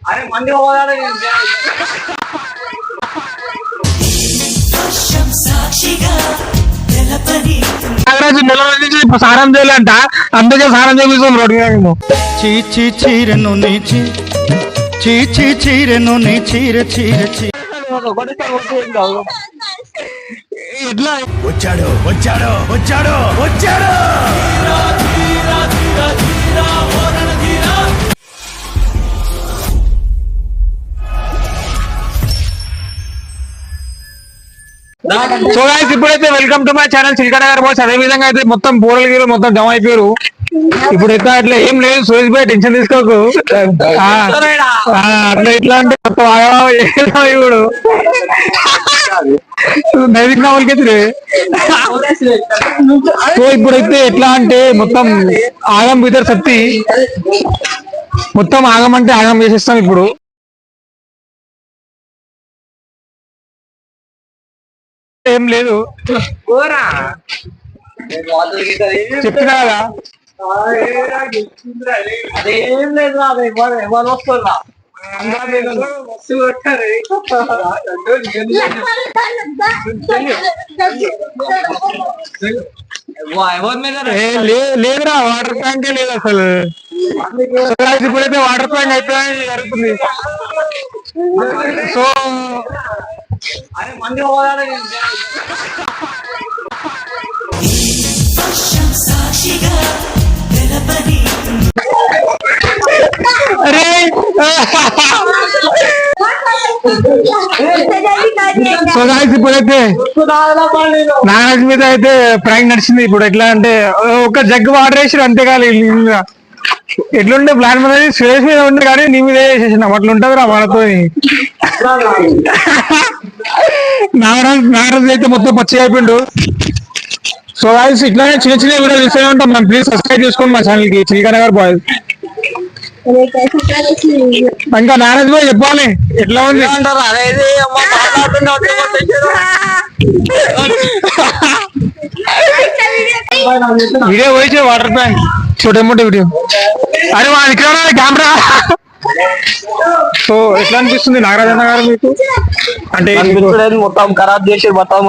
అరే మంది పోవాలి నాగరాజు నెల రోజుల నుంచి సారం చేయాలంట, అందుకే సారం చేపిస్తాం రోడ్డు మీద. చీచి చీరను నీచి చీచి చీరను నీ చీర చీర చీ ఎట్లా వచ్చాడు వచ్చాడు వచ్చాడు వచ్చాడు. సో గైస్ ఇప్పుడైతే వెల్కమ్ టు మై ఛానల్ చిల్కడ గారు బాస్. అదే విధంగా అయితే మొత్తం బోరలు గీరు మొత్తం జమ అయిపోయారు. ఇప్పుడు ఎట్లా అట్లా ఏం లేదు, సురేష్ భాయ్ టెన్షన్ తీసుకోకు. అట్లా ఎట్లా అంటే మొత్తం ఇప్పుడు నైవిక్ నావల్కి. సో ఇప్పుడైతే ఎట్లా అంటే మొత్తం ఆగం భీతర్ సత్తి, మొత్తం ఆగం అంటే ఆగం చేసేస్తాం ఇప్పుడు. ఏం లేదు చెప్తున్నా కదా, అదేం లేదు ఎవరు వస్తున్నా మస్తు కొట్టారు. లేదురా వాటర్ ట్యాంకే లేదు అసలు. ఇప్పుడైతే వాటర్ ట్యాంక్ అయిపోయి జరుగుతుంది. సో అరే మంది పోవాలి అరే సో గాయ్స్ ఇప్పుడైతే నాగరాజ్ మీద అయితే ప్రాంక్ నడిచింది. ఇప్పుడు ఎట్లా అంటే ఒక జగ్ వాటర్ వేసారు అంతేకాదు. ఎట్లుండే ప్లాన్ మీద సురేష్ మీద ఉండే కానీ నీ మీద వేసేసిన అట్లుంటది రా మనతో. నాగరాజ్ అయితే మొత్తం పచ్చి అయిపోయిండు. సో గాయ్స్ ఇట్లానే చిన్న చిన్న వీడియోలు చూస్తూనే ఉంటాం. మనం ప్లీజ్ సబ్స్క్రైబ్ చేసుకోండి మా ఛానల్ కి చిల్కన గారు బాయ్స్. ఇంకా నారాజ్ బాయ్ చెప్పాలి ఎట్లా ఉంది అంటారు. అదేది వీడియో పోయితే వాటర్ ట్యాంక్ చూడేమో వీడియో. అరే మా ఇక్కడ కెమెరా. సో ఎట్లా అనిపిస్తుంది నాగరాజ్ అన్న గారు మీకు? అంటే మొత్తం ఖరాబ్ చేసి మొత్తం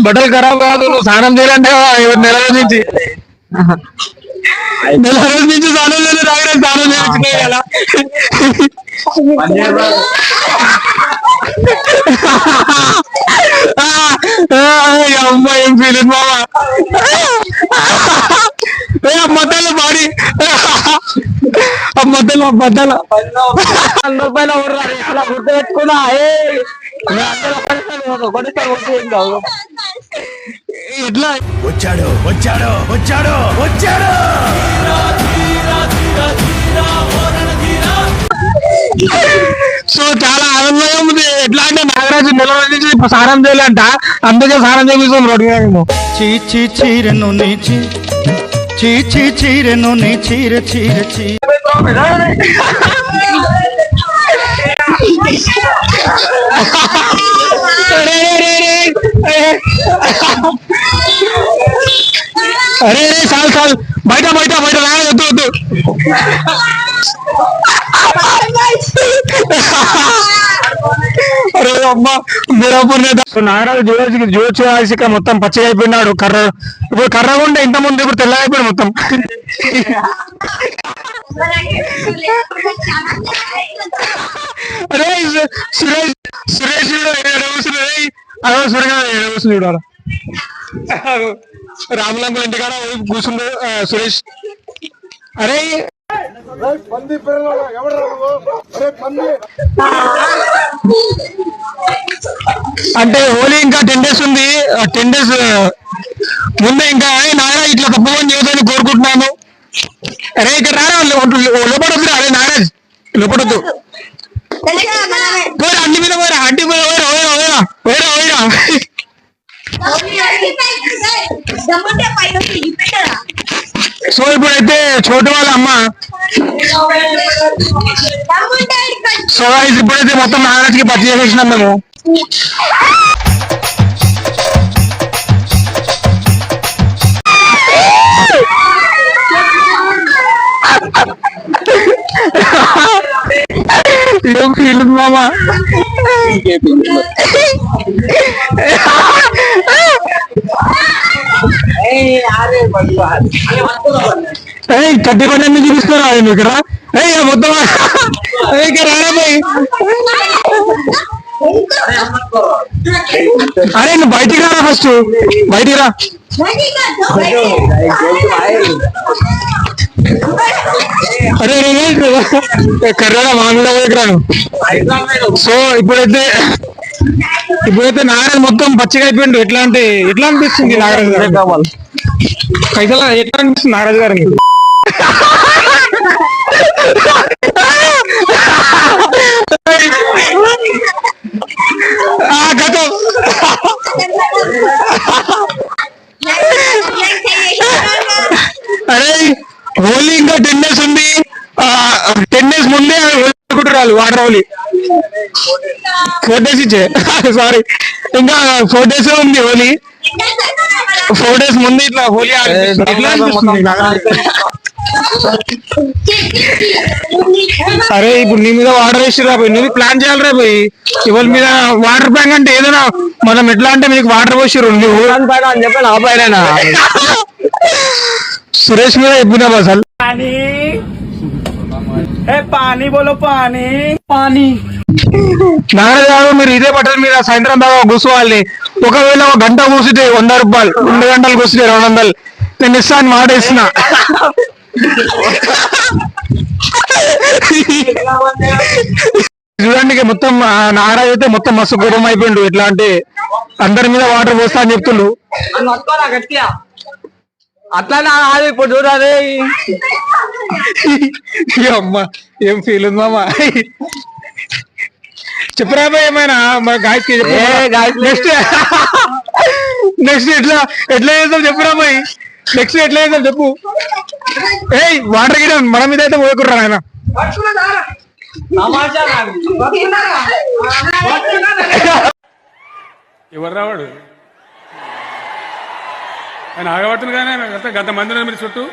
బట్టలు ఖరాబ్ కాదు, నువ్వు స్నానం చేయాలంటే నెల రోజు నుంచి స్నానం లేదు. నాగరాజ్ స్నానం చేయించుకున్నాయి కదా. అమ్మా ఏం ఫీలింగ్ బాబా. మధ్యలో బాడీ మధ్యలో మధ్యలో రూపాయలు అలా గుర్తు పెట్టుకున్నా ఎట్లా వచ్చాడు వచ్చాడు వచ్చాడు వచ్చాడు. సో చాలా ఆనందంగా ఉంది. ఎట్లా అంటే నాగరాజు నెల రోజుల నుంచి సారం చేయాలంట, అందుకే సారం చేపిస్తాం రోడ్డు మీద. చీచి చీరను నీచి చీచి చీరను నీ చీర చీర చీ. అరే చాలు చాలు బయట బయట బయట వద్దు వద్దు. అరే అమ్మ నాగరాజు చూడాల్సి మొత్తం పచ్చగా అయిపోయినాడు. కర్ర ఇప్పుడు కర్రగా ఉంటే ఇంత ముందు ఇప్పుడు తెల్లగా అయిపోయాడు మొత్తం. అరే సురేష్ సురేష్ చూడాలి. రాములంకుల ఇంటికాడ కూర్చుండు సురేష్. అరే అంటే హోలీ ఇంకా 10 days ఉంది. 10 days ముందే ఇంకా నాగరాజ్ ఇట్లా తప్పమని చెబుతాను కోరుకుంటున్నాను. అరే ఇక్కడ రారా లోపడొద్దు. అరే నాగరాజ్ లోపడొద్దు. పోరా అడ్డి మీద పోరా అడ్డి మీద పోయిరా పోయిరా పోయిరా పోయిరా. సో ఇప్పుడైతే చోటు వాళ్ళ అమ్మ. సో ఇప్పుడైతే మొత్తం నాగరాజ్కి పచ్చి చేసేసినాం మేము. ఏం ఫీల్ ఉంది మామ? కట్టి కొన్ని చూపిస్తారా ఇక్కడ? మొత్తం రారా పోయి. అరే నువ్వు బయటికి రారా, ఫస్ట్ బయటికి రా. అరే కర్రాడా మామూలుగా రాను. సో ఇప్పుడైతే నాగరాజు మొత్తం పచ్చిగా అయిపోయిండు. ఎట్లా అనిపిస్తుంది నాగరాజు గారు? పైసలు ఎట్లా అనిపిస్తుంది నాగరాజు గారు? గతం అరే హోలీ ఇంకా 10 days ఉంది. 10 days ముందే కుటుంబాలు వాటర్ హోలీ 4 days ఇచ్చే సారీ ఇంకా 4 days ఉంది హోలీ. 4 days ముందు ఇట్లా హోలీ ఎట్లా అనిపిస్తుంది? అరే ఇప్పుడు నీ మీద వాటర్ వేసి రాబోయి నువ్వు ప్లాన్ చేయాలి రా పోయి. ఇవాళ మీద వాటర్ ట్యాంక్ అంటే ఏదైనా మనం ఎట్లా అంటే మీకు వాటర్ పోసిరు నువ్వు అని చెప్పి నా పైన సురేష్ మీద చెప్పినావు అసలు. పానీ బోలో పానీ నాగరాజు మీరు ఇదే బట్టలు మీద సాయంత్రం దాకా కూర్చోవాలి. ఒకవేళ 1 గంట కూర్చుంటే 100 రూపాయలు, 2 గంటలు కూర్చుంటే 200. నేను ఇస్తాను మాట ఇస్తున్నా. చూడండి మొత్తం నాగరాజు అయితే మొత్తం మస్తు గౌరవం అయిపోయిండు. ఎట్లా అంటే అందరి మీద వాటర్ పోస్తా అని చెప్తుండు. గట్టిగా అట్లా ఇప్పుడు చూడాలి. అమ్మ ఏం ఫీల్ ఉంది మామ? చెప్పరా ఏమైనా మా గాయత్రి నెక్స్ట్ ఎట్లా చేద్దాం చెప్పురా పోయి. నెక్స్ట్ ఎట్లా చేద్దాం చెప్పు. వాటర్ గిడ మన మీద అయితే పోయకుర్రా ఆయన. ఎవరు రావాడు ఆయన ఆగబడుతుంది కానీ గత మంది మీరు చుట్టూ.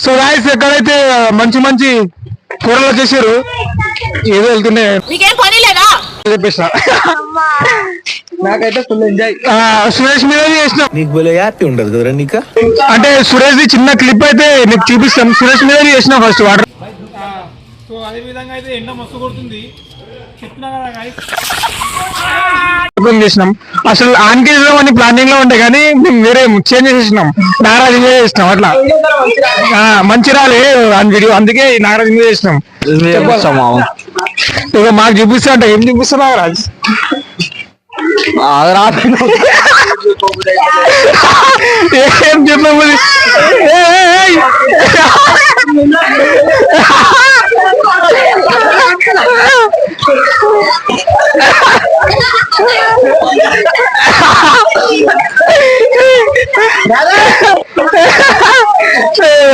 సో గాయ్స్ ఎక్కడైతే మంచి మంచి కూరలు వచ్చేసారు ఏదో వెళ్తుండే చెప్పేసిన. నాకైతే ఫుల్ ఎంజాయ్. సురేష్ మీద చేసినాం. నీకు భలే హ్యాపీ ఉండదు కదా నీకు? అంటే సురేష్ ది చిన్న క్లిప్ అయితే నీకు చూపిస్తాం. సురేష్ మీద చేసినాం ఫస్ట్ వాటర్. సో అదే విధంగా అయితే ఎండ మస్తు కొడుతుంది చెప్తున్నా కదా చేసినాం. అసలు ఆన్ కేజీలో అని ప్లానింగ్ లో ఉండే కానీ మేము వేరే చేంజ్ చేసేసినాం. నాగరాజ్ మీద చేసినాం. అట్లా మంచి రాలే అని వీడియో, అందుకే నాగరాజ్ మీద చేసినాం. ఇక మాకు చూపిస్తా అంటే ఏం చూపిస్తా నాగరాజ్? ఏం చెప్పాము?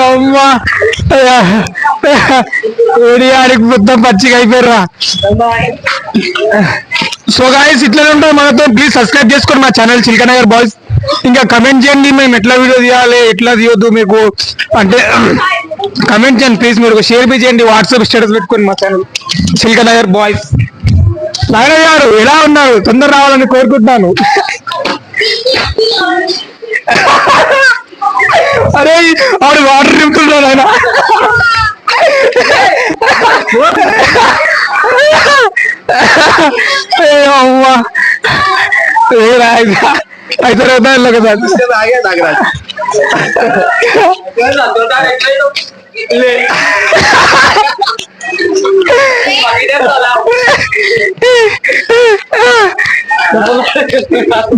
అమ్మా ఆడికి మొత్తం పచ్చిగా అయిపోయారా. సో గాయ్స్ ఇట్లనే ఉంటాం మనతో. ప్లీజ్ సబ్స్క్రైబ్ చేసుకోండి మా ఛానల్ చిల్కా నగర్ బాయ్స్. ఇంకా కమెంట్ చేయండి మేము ఎట్లా వీడియో తీయాలి, ఎట్లా తీయొద్దు మీకు అంటే కమెంట్ చేయండి ప్లీజ్. మీరు షేర్ బి చేయండి, వాట్సాప్ స్టేటస్ పెట్టుకోండి మా ఛానల్ చిల్కా నగర్ బాయ్స్. నాగరాజ్ గారు ఎలా ఉన్నారు? తొందర రావాలని కోరుకుంటున్నాను. అరే ఆడు వాటర్ నింపుతున్నాడు ఆయన. అమ్మా అయితే వెళ్ళ కదా.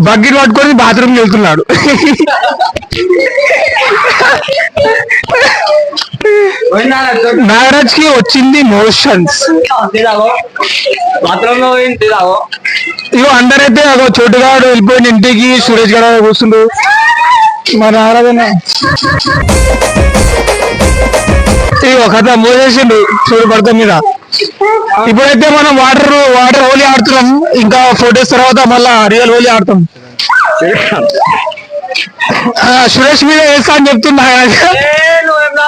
బకెట్ పట్టుకొని బాత్రూమ్ వెళ్తున్నాడు. నాగరాజ్ కి వచ్చింది మోషన్స్. ఇగో అందరైతే అగో చోటుగాడు వెళ్ళిపోయిన ఇంటికి, సురేష్ గారు కూర్చుండు. మా నాగరాజన్న ఇగో కథ మోసేసిండు సూర్య పడత మీద. ఇప్పుడైతే మనం వాటర్ హోలీ ఆడుతున్నాం. ఇంకా 4 days తర్వాత మళ్ళా రియల్ హోలీ ఆడతాం. సురేష్ మీద వేస్తా అని చెప్తున్నా నువ్వేం నా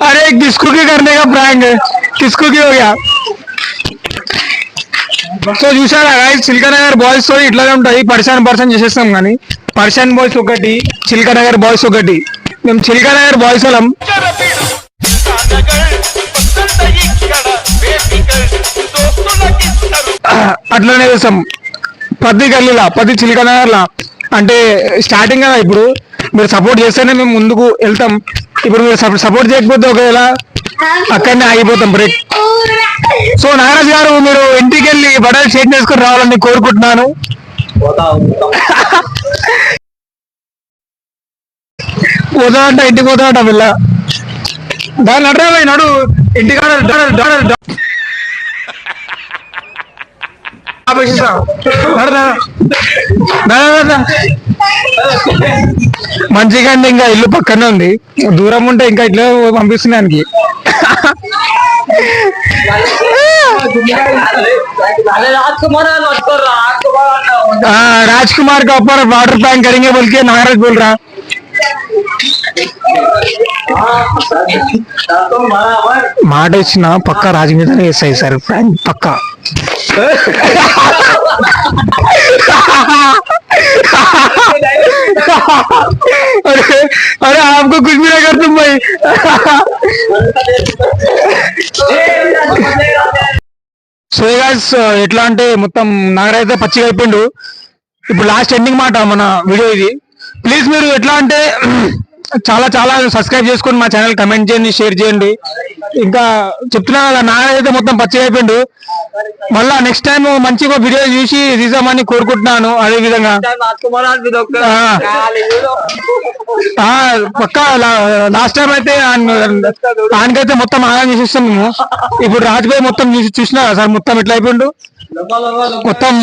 अरे किसको की करने का प्रैंक किसको की हो गया సో చూసారా చిల్కనగర్ బాయ్స్ తో ఇట్లానే ఉంటాయి పర్సన్ చేసేస్తాం కానీ పర్సన్ బాయ్స్ ఒకటి చిల్కనగర్ బాయ్స్ ఒకటి మేము చిల్కనగర్ బాయ్స్ వాళ్ళం అట్లనే చేస్తాం పది గల్లీలా 10 చిల్కనగర్లా అంటే స్టార్టింగ్ కదా ఇప్పుడు మీరు సపోర్ట్ చేస్తేనే మేము ముందుకు వెళ్తాం ఇప్పుడు మీరు సపోర్ట్ చేయకపోతే ఒకవేళ అక్కడనే ఆగిపోతాం బ్రేక్ సో నాగరాజ్ గారు మీరు ఇంటికి వెళ్ళి బట్టలు చేంజ్ చేసుకుని రావాలని కోరుకుంటున్నాను పోతామంట ఇంటికి పోతామంట పిల్ల దాన్ని నడరా నడు ఇంటికాడ మంచిగా ఇంకా ఇల్లు పక్కనే ఉంది దూరం ఉంటే ఇంకా ఇట్లా పంపిస్తున్నానికి राजकुमार का ऊपर वाटर प्लान करेंगे बोल के नागराज बोल रहा మాట ఇచ్చిన పక్కా రాజు మీదనే వేస్తాయి సార్ ఫ్రెండ్ పక్కా अरे आपको कुछ भी ना कर तुम भाई సో గైస్ ఎట్లా అంటే మొత్తం నాగరాజ్ అయితే పచ్చిగా అయిపోయిండు ఇప్పుడు లాస్ట్ ఎండింగ్ మాట మన వీడియో ఇది ప్లీజ్ మీరు ఎట్లా అంటే చాలా చాలా సబ్స్క్రైబ్ చేసుకొని మా ఛానల్ కమెంట్ చేయండి షేర్ చేయండి ఇంకా చెప్తున్నా కదా నాగరాజ్ అయితే మొత్తం పచ్చిగా అయిపోయిండు మళ్ళా నెక్స్ట్ టైం మంచిగా వీడియో చూసి తీసామని కోరుకుంటున్నాను అదే విధంగా పక్కా లాస్ట్ టైం అయితే ఆయనకైతే మొత్తం ఆదాయం చేసేస్తాం మేము ఇప్పుడు రాజుభాయ్ మొత్తం చూసినా సార్ మొత్తం ఎట్లా అయిపోయిండు మొత్తం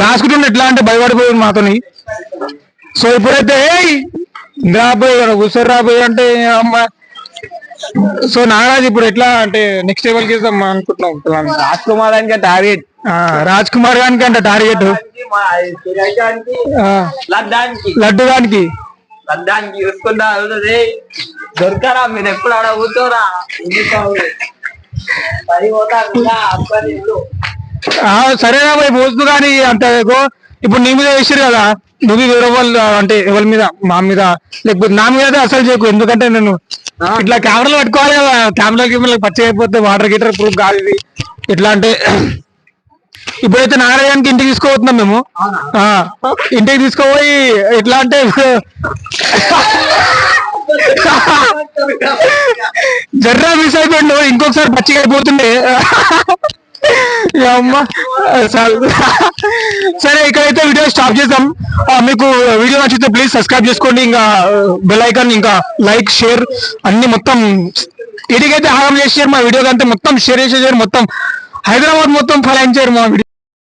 దాచుకుంటుండే ఎట్లా అంటే భయపడిపోయింది మాతోని సో ఇప్పుడైతే రాబోయే కూర్చొని రాబోయే అంటే అమ్మ సో నాగరాజ్ ఇప్పుడు ఎట్లా అంటే నెక్స్ట్ లెవెల్ కి అనుకుంటున్నాం రాజ్కుమార్ గానికి టార్గెట్ రాజ్కుమార్ గానికి అంటే టార్గెట్ లడ్డు గానికి చూసుకుంటా దొరకరా మీరు ఎప్పుడు ఆడ కూర్చోరా సరేనా పోయి పోతుంది కానీ అంత ఇప్పుడు నీ మీద వేసారు కదా నువ్వు వేరే వాళ్ళు అంటే ఎవరి మీద మా మీద లేకపోతే నా మీద అసలు చేయకు ఎందుకంటే నేను ఇట్లా కెమెరాలు పట్టుకోవాలి కదా కెమెరా పచ్చి అయిపోతే వాటర్ గీటర్ ప్రూఫ్ కాదు ఇది ఎట్లా అంటే ఇప్పుడైతే నాగరాజానికి ఇంటికి తీసుకోబోతున్నాం మేము ఇంటికి తీసుకోపోయి ఎట్లా అంటే జర్రా మిస్ అయిపోయిండు ఇంకొకసారి పచ్చిగా అయిపోతుండే అమ్మ సరే ఇక్కడైతే వీడియో స్టాప్ చేద్దాం మీకు వీడియో నచ్చితే ప్లీజ్ సబ్స్క్రైబ్ చేసుకోండి ఇంకా బెల్ ఐకాన్ ఇంకా లైక్ షేర్ అన్ని మొత్తం ఇటుకైతే హారం చేసారు మా వీడియోకి అంతా మొత్తం షేర్ చేసేసారు మొత్తం హైదరాబాద్ మొత్తం ఫలాయించారు మా వీడియో